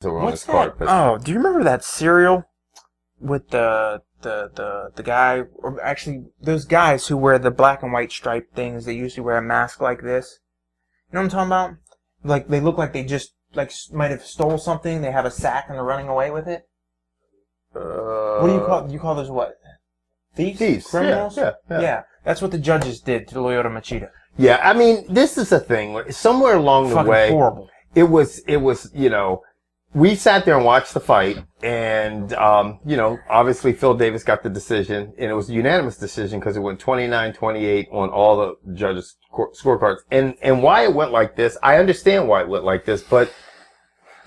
So we're on What's this card. that? Oh, do you remember that cereal with the guy, or actually those guys who wear the black and white striped things? They usually wear a mask like this. You know what I'm talking about? Like they look like they just might have stole something. They have a sack and they're running away with it. What do you call? You call those what? Thieves? Criminals? Yeah. That's what the judges did to Lyoto Machida. Yeah, I mean, this is a thing. Somewhere along the way, horrible. It was, we sat there and watched the fight, and, obviously Phil Davis got the decision, and it was a unanimous decision because it went 29-28 on all the judges' scorecards. And why it went like this, I understand why it went like this, but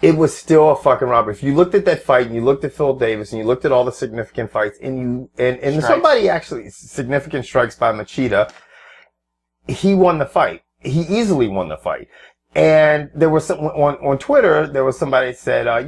it was still a fucking robbery. If you looked at that fight and you looked at Phil Davis and you looked at all the significant fights and somebody actually, significant strikes by Machida, he won the fight. He easily won the fight. And there was some, on Twitter, there was somebody that said,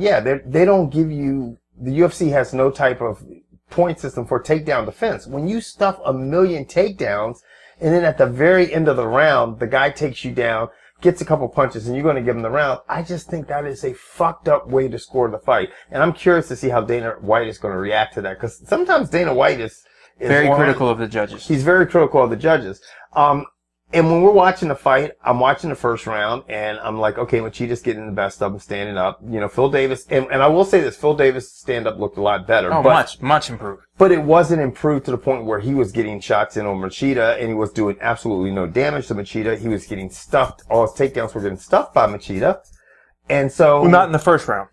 they don't give you, the UFC has no type of point system for takedown defense. When you stuff 1 million takedowns and then at the very end of the round, the guy takes you down, gets a couple punches, and you're going to give him the round. I just think that is a fucked up way to score the fight. And I'm curious to see how Dana White is going to react to that, because sometimes Dana White is very critical of the judges. He's very critical of the judges. And when we're watching the fight, I'm watching the first round, and I'm like, okay, Machida's getting the best of him, standing up. Phil Davis, and I will say this, Phil Davis' stand-up looked a lot better. Oh, much improved. But it wasn't improved to the point where he was getting shots in on Machida, and he was doing absolutely no damage to Machida. He was getting stuffed. All his takedowns were getting stuffed by Machida. And so... Well, not in the first round.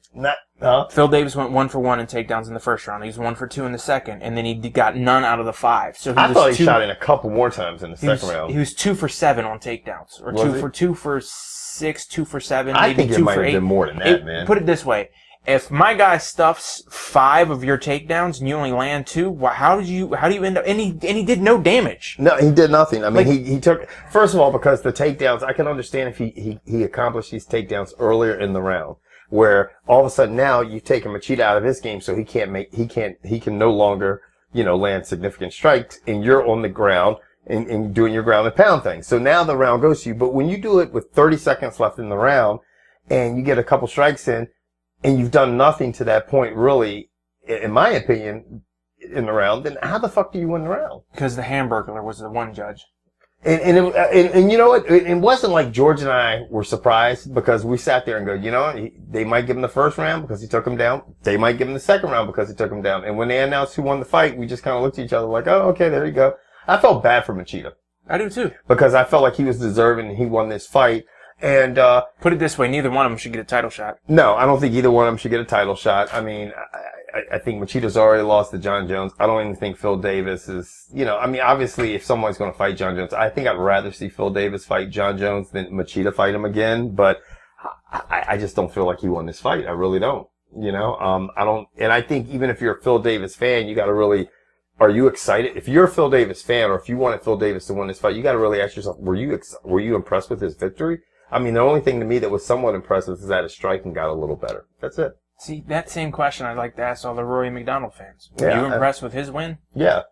Phil Davis went 1 for 1 in takedowns in the first round. He was 1 for 2 in the second, and then he got none out of the 5. So I thought he shot in a couple more times in the second round. He was 2 for 7 on takedowns, or 2 for 6, 2 for 7. I maybe think it 2 might for have 8. been more than that, man. Put it this way: if my guy stuffs 5 of your takedowns and you only land 2, how do you end up? And he did no damage. No, he did nothing. I mean, he took, first of all, because the takedowns, I can understand if he accomplished these takedowns earlier in the round, where all of a sudden now you've taken Machida out of his game, so he can no longer, land significant strikes, and you're on the ground and doing your ground and pound thing. So now the round goes to you. But when you do it with 30 seconds left in the round and you get a couple strikes in and you've done nothing to that point, really, in my opinion, in the round, then how the fuck do you win the round? Because the Hamburglar was the one judge. And you know what? It wasn't like George and I were surprised, because we sat there and go, they might give him the first round because he took him down. They might give him the second round because he took him down. And when they announced who won the fight, we just kind of looked at each other like, oh, okay, there you go. I felt bad for Machida. I do too. Because I felt like he was deserving and he won this fight. And, put it this way, neither one of them should get a title shot. No, I don't think either one of them should get a title shot. I mean, I think Machida's already lost to John Jones. I don't even think Phil Davis is, obviously if someone's going to fight John Jones, I think I'd rather see Phil Davis fight John Jones than Machida fight him again. But I just don't feel like he won this fight. I really don't. I don't, and I think even if you're a Phil Davis fan, you got to really, are you excited? If you're a Phil Davis fan, or if you wanted Phil Davis to win this fight, you got to really ask yourself, were you impressed with his victory? I mean, the only thing to me that was somewhat impressive is that his striking got a little better. That's it. See, that same question I'd like to ask all the Rory McDonald fans. Were you impressed with his win? Yeah.